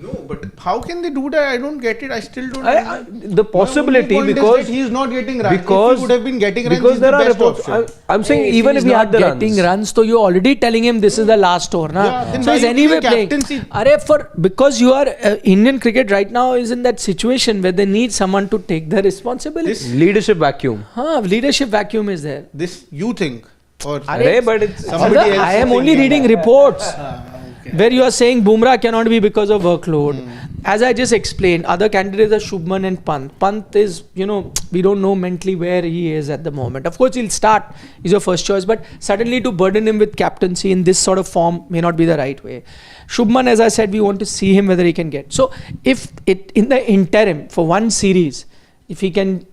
No, but how can they do that? I don't get it. I still don't. The possibility, My only point is because that he's not getting runs. because If he would have been getting runs, because he's there the are best reports. option. I'm saying Hey, even if he's he not had the getting runs, so you're already telling him this is the last tour, na? Yeah, then So why he's you anyway giving playing. captaincy? Because you are Indian cricket right now is in that situation where they need someone to take the responsibility. This- leadership vacuum. Leadership vacuum is there. This you think, or But it's Somebody Brother, else I is am only thinking reading that. reports okay. where you are saying Bumrah cannot be because of workload. As I just explained, other candidates are Shubman and Pant. Pant is, we don't know mentally where he is at the moment. Of course, he'll start. He's your first choice. But suddenly to burden him with captaincy in this sort of form may not be the right way. Shubman, as I said, we want to see him whether he can get. So if it in the interim for one series, if he can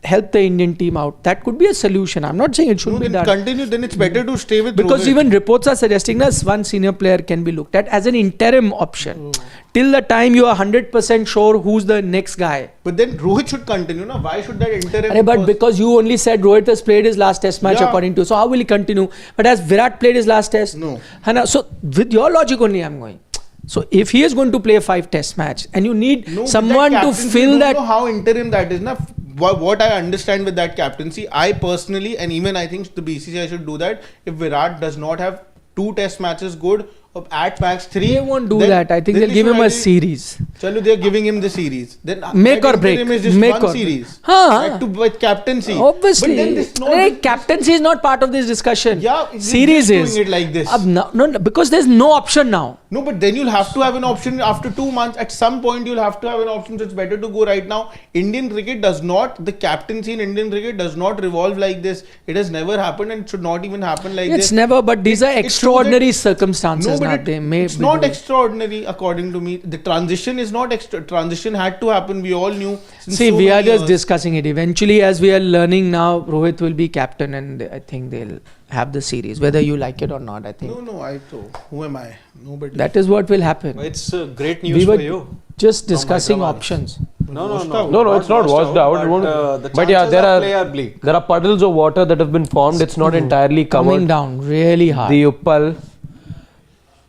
help the Indian team out, that could be a solution. I'm not saying it should No, be then done. continue. Then it's better to stay with Because Rohit. even reports are suggesting that one senior player can be looked at as an interim option. Till the time you are 100% sure who's the next guy. But then Rohit should continue. Na? Why should that interim? But person- because you only said Rohit has played his last test match Yeah. according to, so how will he continue? But has Virat played his last test? No. Hana, so with your logic only I'm going. So if he is going to play a 5 test match and you need No, with someone that to captaincy, fill you don't that. know how interim that is. Na? What I understand with that captaincy, I personally, and even I think the BCCI should do that. If Virat does not have 2 test matches good, or at max 3, They won't do then- that. I think then they'll they give should him a ideally- series. Chalo, they're giving him the series. Then Make that or break. interim is just Make one or- series. Huh. With captaincy. Obviously, But then this captaincy is not part of this discussion. Yeah, it's series just is doing it like this. No, because there's no option now. No, but then you'll have to have an option after 2 months. At some point, you'll have to have an option. So it's better to go right now. Indian cricket does not, the captaincy in Indian cricket does not revolve like this. It has never happened and should not even happen like this. It's never, but these are It shows extraordinary that- circumstances. No, na, but they may it's be not doing. extraordinary according to me. The transition is not extra. Transition had to happen. We all knew. Since See, so we are many just years. discussing it. Eventually, as we are learning now, Rohit will be captain and I think they'll have the series, whether you like it or not, I think. No, I thought. Who am I? Nobody. That is what will happen. It's great We news were for you. just From discussing Hyderabad. options. No, No, it's not washed out. It won't- The but yeah, chances there of play are are bleak. there are puddles of water that have been formed. It's not entirely Coming covered. down really hard. The Uppal,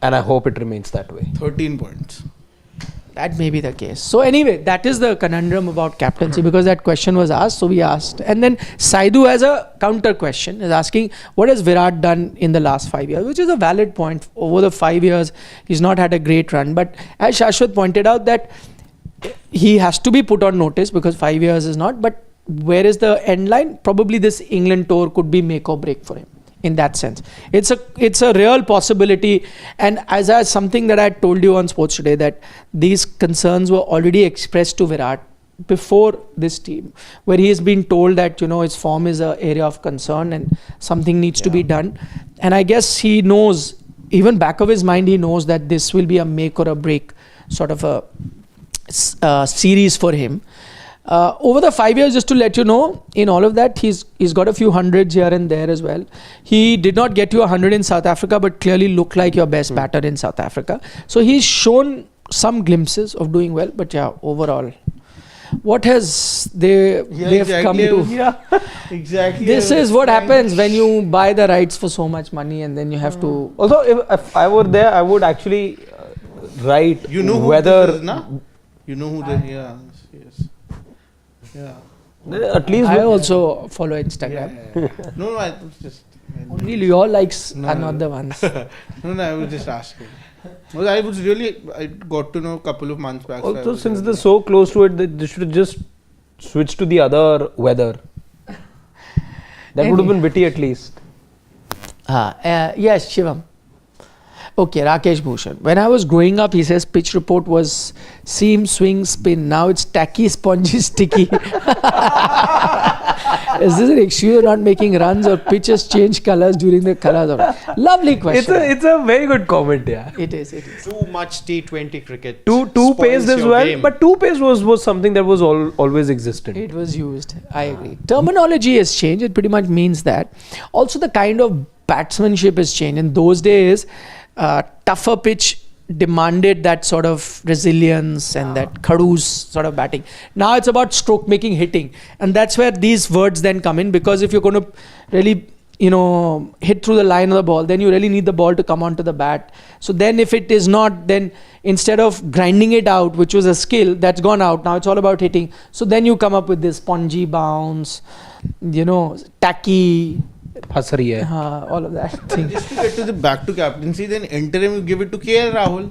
and I hope it remains that way. 13 points. That may be the case. So anyway, that is the conundrum about captaincy because that question was asked. So we asked. And then Saidu has a counter question is asking, what has Virat done in the last 5 years? Which is a valid point. Over the 5 years, he's not had a great run. But as Shashwat pointed out that he has to be put on notice because 5 years is not. But where is the end line? Probably this England tour could be make or break for him. In that sense, it's a real possibility, and as something that I told you on Sports Today that these concerns were already expressed to Virat before this team, where he has been told that his form is an area of concern and something needs to be done, and I guess he knows, even back of his mind, he knows that this will be a make or a break sort of a series for him. Over the 5 years, just to let you know, in all of that, he's got a few hundreds here and there as well. He did not get you 100 in South Africa, but clearly looked like your best batter in South Africa. So he's shown some glimpses of doing well, but yeah, overall, what has they have come to? Yeah, exactly. This is what happens when you buy the rights for so much money and then you have to. Also, if I were there, I would actually write You know who whether this is, na? You know who this? Yeah. Yes. Yeah. At least I also follow Instagram. No, I was just. Only your likes No, are no. not the ones. No, I was just asking. Well, I got to know a couple of months back. also, since they're so close to it, they should have just switched to the other weather. That would have been witty at least. Yes, Shivam. Okay, Rakesh Bhushan. When I was growing up, he says pitch report was seam, swing, spin. Now it's tacky, spongy, sticky. Is this an excuse of not making runs or pitches change colors during the colors? Lovely question. It's a very good comment, yeah. It is. Too much T20 cricket. Two spoils paced as your well, game. but two paced was something that was always existent. It was used. I agree. Terminology has changed. It pretty much means that. Also, the kind of batsmanship has changed. In those days, tougher pitch demanded that sort of resilience and that khadoos sort of batting. Now it's about stroke making, hitting, and that's where these words then come in, because if you're going to really hit through the line of the ball, then you really need the ball to come onto the bat. So then if it is not, then instead of grinding it out, which was a skill that's gone out, now it's all about hitting. So then you come up with this spongy bounce, tacky, Has rahi hai. all of that thing. Just to get to the back to captaincy, then interim you give it to KL Rahul.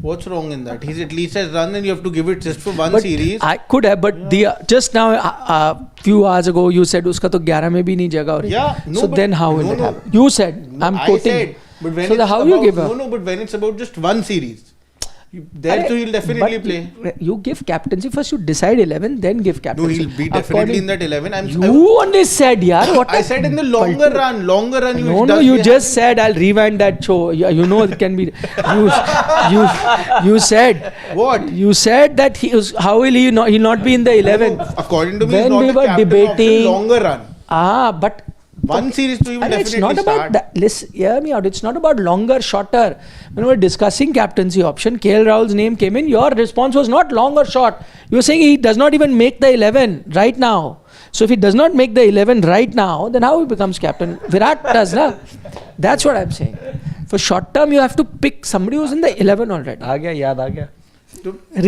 What's wrong in that? He's at least has run, and you have to give it just for one But series. I could have, but just now, few hours ago, you said uska to 11 mein bhi nahi jagah ho rahi. Yeah, no, so but then how will no, it no. happen? You said, I'm I quoting. said, but when So it's the how about, you give up? No, but when it's about just one series, there Arey, too he'll definitely but play. You give captaincy first. You decide 11, then give No, captaincy. he'll be definitely in that 11. You only said, yaar. What I said in the longer run. No, you just said, I'll rewind that show. It can be. You said. What? You said that how will he not? He'll not be in the 11. According to me, When he's not we the were captain debating- option, longer run. But One series too, he will and it's definitely not start. about that. Listen, hear me out. It's not about longer, shorter. When we were discussing captaincy option, KL Rahul's name came in. Your response was not long or short. You were saying he does not even make the 11 right now. So if he does not make the 11 right now, then how he becomes captain? Virat does, na? That's what I'm saying. For short term, you have to pick somebody who's in the 11 already. आ गया, याद आ गया.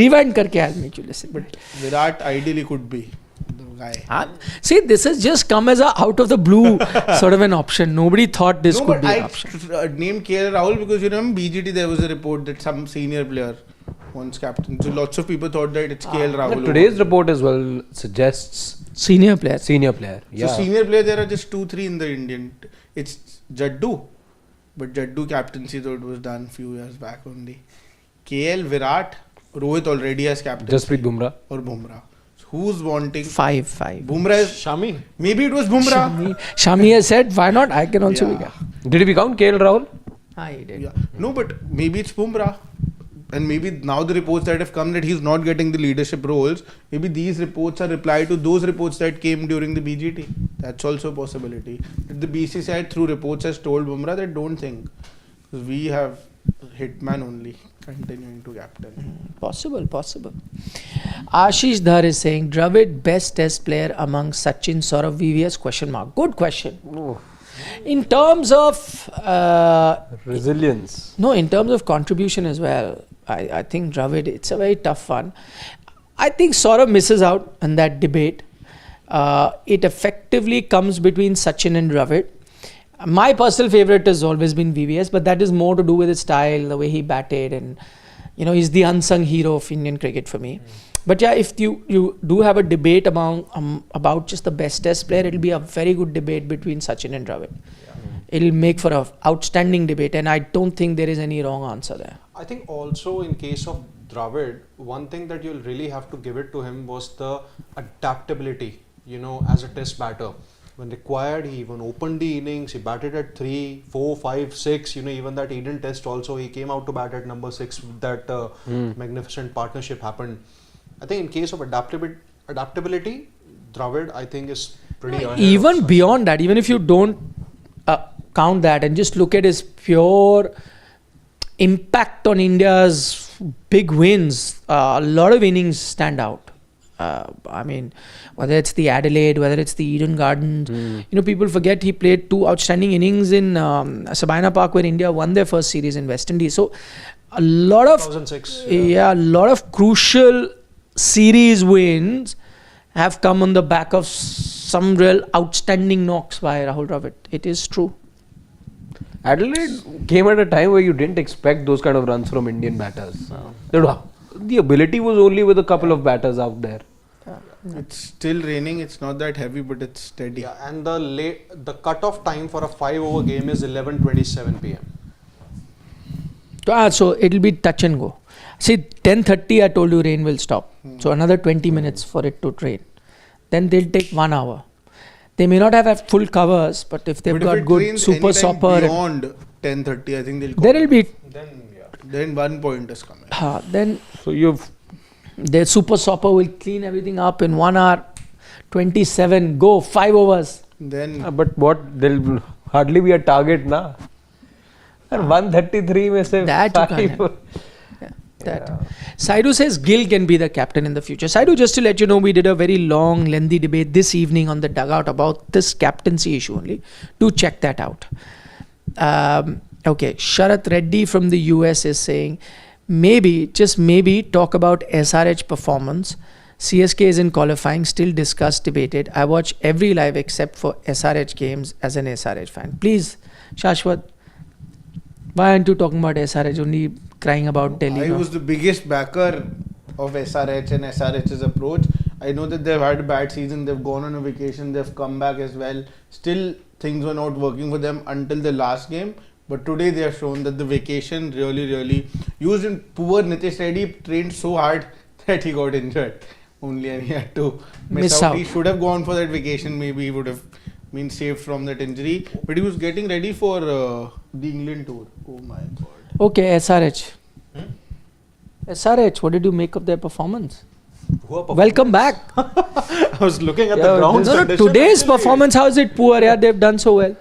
Rewind karke I'll make you listen. But Virat ideally could be the guy. see, this has just come as a out of the blue sort of an option. Nobody thought this No, could but be an I option. named KL Rahul because you remember BGT there was a report that some senior player wants captain. So lots of people thought that it's KL Rahul. Today's report as well suggests Senior player. senior player. So senior player there are just 2-3 in the Indian. It's Jaddu, but Jaddu captaincy though it was done few years back only. KL, Virat, Rohit already has captaincy. Jasprit Bumrah. Or Bumrah. So who's wanting? 5. Bumrah is Shami. maybe it was Bumrah. Shami has said, why not? I can also be Yeah. captain. Did we count KL Rahul? He did. Yeah. No, but maybe it's Bumrah. And maybe now the reports that have come that he's not getting the leadership roles, maybe these reports are reply to those reports that came during the BGT. That's also a possibility. That the BCCI through reports has told Bumrah that don't think. Because we have Hitman only continuing to captain. Possible. Ashish Dhar is saying, Dravid best test player among Sachin, Saurav, VVS? Question mark. Good question. In terms of Resilience. No, in terms of contribution as well, I think Dravid, it's a very tough one. I think Saurav misses out on that debate. It effectively comes between Sachin and Dravid. My personal favourite has always been VVS, but that is more to do with his style, the way he batted, and he's the unsung hero of Indian cricket for me. But yeah, if you do have a debate about just the best test player, it'll be a very good debate between Sachin and Dravid. It'll make for an outstanding debate, and I don't think there is any wrong answer there. I think also in case of Dravid, one thing that you'll really have to give it to him was the adaptability, as a test batter. When required, he even opened the innings, he batted at 3, 4, 5, 6, even that Eden test also, he came out to bat at number 6, that magnificent partnership happened. I think in case of adaptability, Dravid, I think is pretty ahead Even of Sachin. beyond that, even if you don't count that and just look at his pure impact on India's big wins, a lot of innings stand out. I mean, whether it's the Adelaide, whether it's the Eden Gardens, people forget he played 2 outstanding innings in Sabina Park where India won their first series in West Indies. So a lot of 2006. a lot of crucial series wins have come on the back of some real outstanding knocks by Rahul Dravid. It is true. Adelaide came at a time where you didn't expect those kind of runs from Indian batters. The ability was only with a couple of batters out there. It's still raining. It's not that heavy, but it's steady. Yeah, and the cutoff time for a 5-over game is 11:27 p.m. So it'll be touch and go. See, 10:30 I told you rain will stop. So another 20 minutes for it to rain. Then they'll take 1 hour. They may not have full covers, but if they've But got if it good rains super anytime stopper, beyond 10:30, I think they'll. there will be. Then 1 point is coming. Then So you've their super stopper will clean everything up in 1 hour. 27 go 5 overs. Then but what there'll hardly be a target na. And 133 में से That you can't 5. That Saidu says Gill can be the captain in the future. Saidu, just to let you know, we did a very long, lengthy debate this evening on the dugout about this captaincy issue only. Do check that out. Okay, Sharath Reddy from the US is saying, maybe, just maybe, talk about SRH performance. CSK is in qualifying, still discussed, debated. I watch every live except for SRH games as an SRH fan. Please, Shashwat, why aren't you talking about SRH, only crying about Delhi? I now? was the biggest backer of SRH and SRH's approach. I know that they've had a bad season, they've gone on a vacation, they've come back as well. Still, things were not working for them until the last game. But today they have shown that the vacation really used in. Poor Nitish Reddy trained so hard that he got injured only, and he had to miss out. He should have gone for that vacation, maybe he would have been saved from that injury. But he was getting ready for the England tour. Oh my god. Okay, SRH. SRH, what did you make of their performance? Welcome back. I was looking at Yeah, the ground. No, today's performance, how is it poor? Yeah, they've done so well.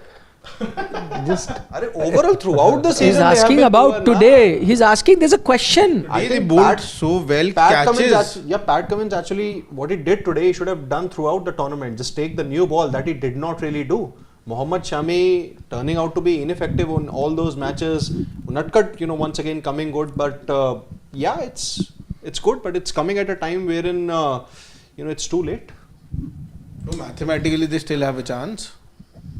Overall, throughout the season, He's they have asking been about poor, today. He's asking, there's a question. Today they think bowled Pat- so well, Pat catches. Cummins actually, what he did today, he should have done throughout the tournament. Just take the new ball that he did not really do. Mohammad Shami turning out to be ineffective on all those matches. Unadkat, once again coming good, but yeah, it's good, but it's coming at a time wherein it's too late. No, mathematically, they still have a chance.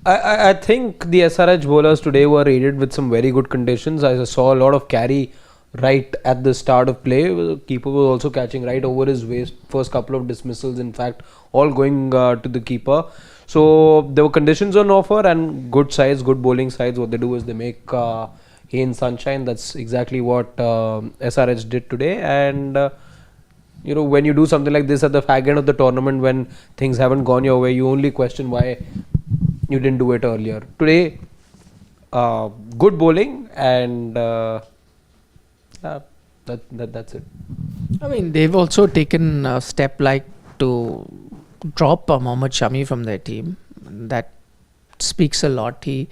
I think the SRH bowlers today were aided with some very good conditions. I saw a lot of carry right at the start of play. The keeper was also catching right over his waist. First couple of dismissals, in fact, all going to the keeper. So there were conditions on offer and good sides, good bowling sides. What they do is they make hay in sunshine. That's exactly what SRH did today. And when you do something like this at the fag end of the tournament, when things haven't gone your way, you only question why you didn't do it earlier. Today, good bowling, and that's it. I mean, they've also taken a step like to drop Mohammad Shami from their team. That speaks a lot. He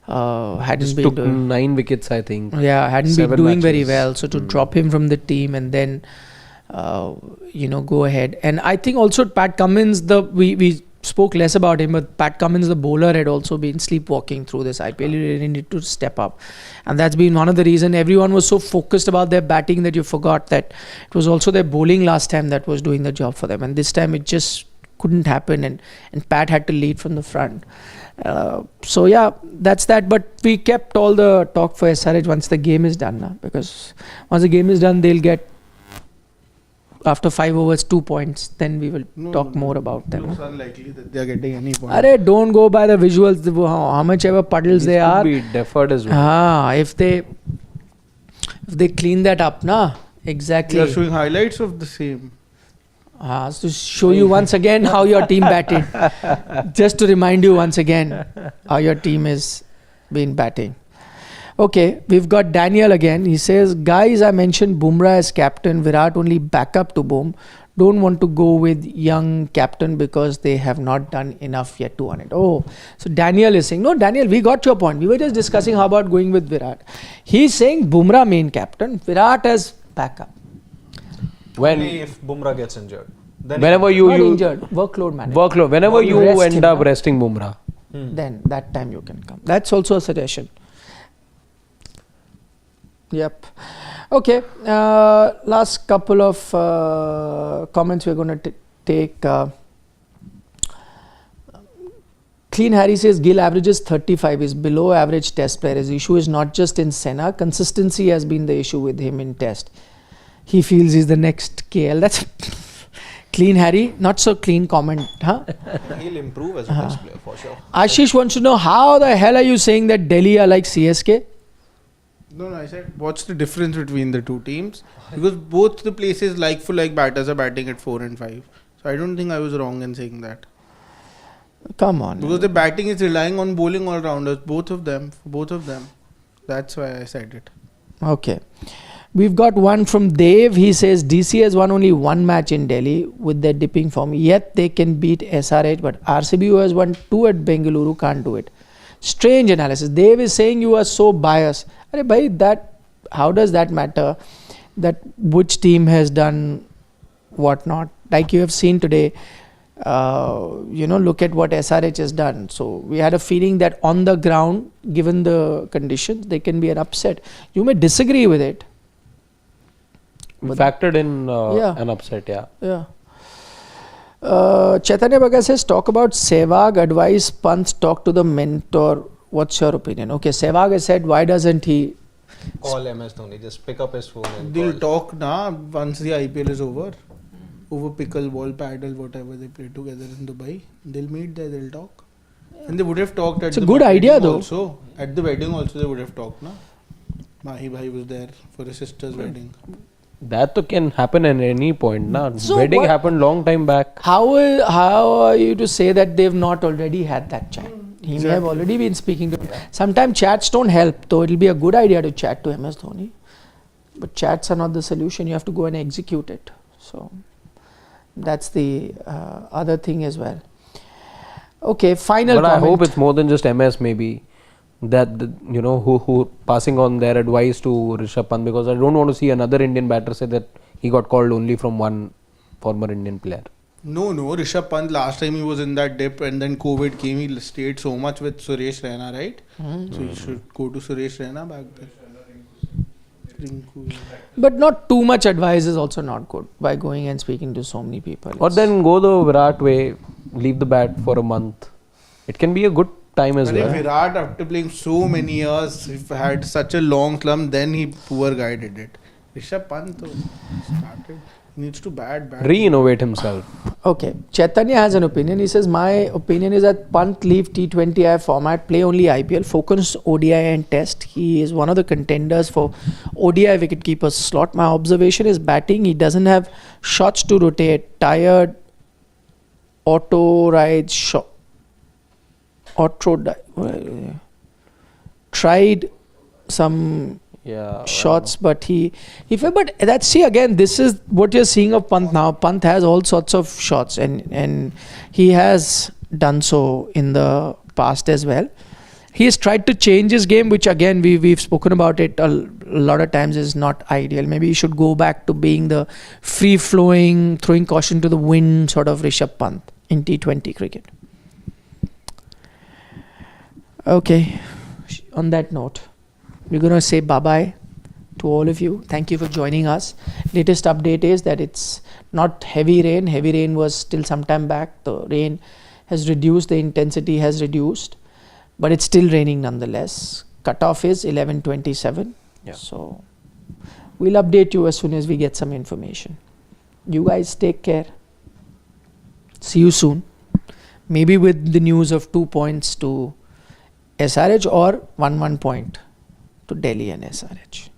hadn't been Took doing 9 wickets, I think. Yeah, hadn't been 7 doing very matches. well. So to drop him from the team and then go ahead. And I think also Pat Cummins, we spoke less about him, but Pat Cummins, the bowler, had also been sleepwalking through this IPL. He really needed to step up, and that's been one of the reasons everyone was so focused about their batting that you forgot that it was also their bowling last time that was doing the job for them, and this time it just couldn't happen, and Pat had to lead from the front. So yeah, that's that. But we kept all the talk for SRH once the game is done now, because once the game is done, they'll get, after 5 overs, 2 points. Then we will talk more about them. Looks unlikely that they are getting any point. Arey, don't go by the visuals. How much ever puddles they are. Could be deferred as well. If they clean that up, na, exactly. They are showing highlights of the same. To show you once again how your team batted. Just to remind you once again how your team is been batting. Okay, we've got Daniel again. He says, guys, I mentioned Bumrah as captain, Virat only backup to Boom. Don't want to go with young captain because they have not done enough yet to earn it. Oh, so Daniel is saying, no, Daniel, we got your point. We were just discussing how about going with Virat. He's saying Bumrah main captain, Virat as backup. Only if Bumrah gets injured. Then Whenever Not you injured, workload management. whenever you Rest end him, up no? resting Bumrah. Then that time you can come. That's also a suggestion. Yep. Okay. Last couple of comments we're going to take Clean Harry says Gill averages 35, is below average test player. His issue is not just in Senna. Consistency has been the issue with him in test. He feels he's the next KL. That's Clean Harry, not so clean comment, huh? He'll improve as a test player for sure. Ashish wants to know, how the hell are you saying that Delhi are like CSK? No, I said, what's the difference between the two teams? Because both the places like for like batters are batting at 4 and 5. So I don't think I was wrong in saying that. Come on. Because the batting is relying on bowling all-rounders, both of them. That's why I said it. Okay. We've got one from Dev. He says DC has won only one match in Delhi with their dipping form. Yet they can beat SRH, but RCB, who has won 2 at Bengaluru, can't do it. Strange analysis. Dev is saying you are so biased. Arey bhai, how does that matter? That which team has done what not? Like you have seen today, look at what SRH has done. So we had a feeling that on the ground, given the conditions, they can be an upset. You may disagree with it. We factored in an upset, Yeah. Chaitanya Bhagat says, talk about Sehwag, advise Pant, talk to the mentor. What's your opinion? Okay, Sehwag has said, why doesn't he Call MS Dhoni, just pick up his phone and They'll call. talk now once the IPL is over. Over pickleball, paddle, whatever they play together in Dubai. They'll meet there, they'll talk. And they would have talked at It's a the good idea, wedding though. Also. At the wedding also they would have talked, na? Mahi bhai was there for his sister's wedding. That can happen at any point. Na? So Wedding what- happened long time back. How are you to say that they've not already had that chat? He may have already been speaking to him. Sometimes chats don't help, though it'll be a good idea to chat to MS Dhoni. But chats are not the solution. You have to go and execute it. So that's the other thing as well. Okay, final But comment. I hope it's more than just MS maybe. Who passing on their advice to Rishabh Pant, because I don't want to see another Indian batter say that he got called only from one former Indian player. No, Rishabh Pant last time he was in that dip and then COVID came, he stayed so much with Suresh Raina, right? So you should go to Suresh Raina back then. Rinku. But not too much advice is also not good by going and speaking to so many people. Or then go the Virat way, leave the bat for a month. It can be a good time as But if well. Virat, after playing so many years, if had such a long slump, then he poor guy did it. Rishabh Pant started. Needs to bat. Re-innovate himself. Okay, Chaitanya has an opinion. He says, my opinion is that Pant leave T20I format, play only IPL, focus ODI and Test. He is one of the contenders for ODI wicketkeeper slot. My observation is batting. He doesn't have shots to rotate. Tired, auto rides, tried some shots, but but that's, see, again, this is what you're seeing of Pant now. Pant has all sorts of shots and he has done so in the past as well. He has tried to change his game, which again we've spoken about it a lot of times, is not ideal. Maybe he should go back to being the free flowing, throwing caution to the wind sort of Rishabh Pant in T20 cricket. Okay, on that note, we're going to say bye-bye to all of you. Thank you for joining us. Latest update is that it's not heavy rain. Heavy rain was still some time back. The rain has reduced, the intensity has reduced, but it's still raining nonetheless. Cutoff is 11:27. Yeah. So we'll update you as soon as we get some information. You guys take care. See you soon. Maybe with the news of 2 points to SRH or 1 point to Delhi and SRH.